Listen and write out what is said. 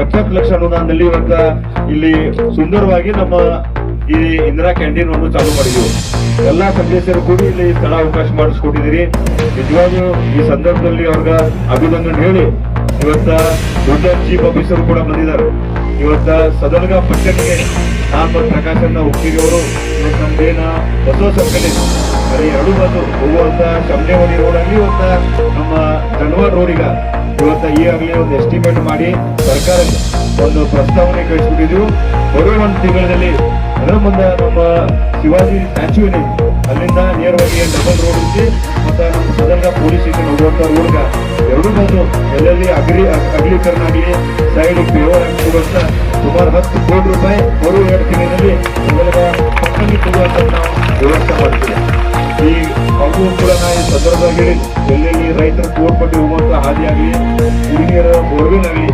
70 ಲಕ್ಷ ಅನುದಾನದಲ್ಲಿ ಇವತ್ತ ಇಲ್ಲಿ ಸುಂದರವಾಗಿ ನಮ್ಮ ಈ ಇಂದಿರಾ ಕ್ಯಾಂಟೀನ್ ಅನ್ನು ಚಾಲೂ ಮಾಡಿದೆವು. ಎಲ್ಲಾ ಸದಸ್ಯರು ಕೂಡಿ ಇಲ್ಲಿ ಸ್ಥಳ ಅವಕಾಶ ಮಾಡಿಸ್ಕೊಟ್ಟಿದ್ದೀರಿ. ನಿಜವಾಗ್ಲೂ ಈ ಸಂದರ್ಭದಲ್ಲಿ ಅವ್ರ ಅಭಿನಂದನೆ ಹೇಳಿ, ಇವತ್ತ ದೊಡ್ಡ ಚೀಫ್ ಆಫೀಸರ್ ಕೂಡ ಬಂದಿದ್ದಾರೆ. ಇವತ್ತ ಸದಲ್ಗ ಪಟ್ಟಣಿಗೆ ನಾನು ಪ್ರಕಾಶನ ಹುಟ್ಟಿಗೆ ಅವರು ನಮ್ದೇನ ಬಸವ ಸರ್ಕಲ್ ಬರೀ 2 ಬಸ್ ಹೋಗುವಂತ ಶಮನೇವಾಡಿ ರೋಡ್ ಆಗಲಿ ಇವತ್ತ ನಮ್ಮ ಜನವಾಡ್ ರೋಡಿಗ ಇವತ್ತ ಈಗಾಗಲೇ ಒಂದು ಎಸ್ಟಿಮೇಟ್ ಮಾಡಿ ಸರ್ಕಾರಕ್ಕೆ ಒಂದು ಪ್ರಸ್ತಾವನೆ ಕಳಿಸ್ಬಿಟ್ಟಿದ್ವಿ. ಬರುವ ಒಂದು ತಿಂಗಳಲ್ಲಿ ಅದರ ಮುಂದೆ ನಮ್ಮ ಶಿವಾಜಿ ಸ್ಟ್ಯಾಚ್ಯೂ ಇದೆ, ಅಲ್ಲಿಂದ ನೇರವಾಗಿ ಡಬಲ್ ರೋಡ್ ಇದ್ದು ಮತ್ತೆ ನಮ್ಮ ಸದಲ್ಗ ಪೊಲೀಸ್ ಸ್ಟೇಷನ್ ಹೋಗುವಂತ ರೋಡ್ಗ 2 ಬಸ್ ಎಲ್ಲೆಲ್ಲಿ ಅಗಲೀಕರಣ ಆಗಲಿ ಸೈಡ್ ಪೇವರ್ ಹೋಗುವಂತ ಸುಮಾರು 10 ಕೋಟಿ ರೂಪಾಯಿ ಬರುವ 2 ತಿಂಗಳಲ್ಲಿ ಸದಲ್ಗ ಪಕ್ಕದಲ್ಲಿ ಕೊಡುವಂತ ನಾವು ವ್ಯವಸ್ಥೆ ಮಾಡ್ತೀವಿ. ಈ ಹಾಗೂ ಕೂಡ ನಾ ಈ ಸಂದರ್ಭದಲ್ಲಿ ಎಲ್ಲೆಲ್ಲಿ ರೈತರ ಕೋರ್ಪಟ್ಟಿ ಹೋಗುವಂತ ಹಾದಿ ಆಗಲಿ, ಹುಡುಗಿಯರ ಬೋರ್ವೆಲ್ ಆಗಲಿ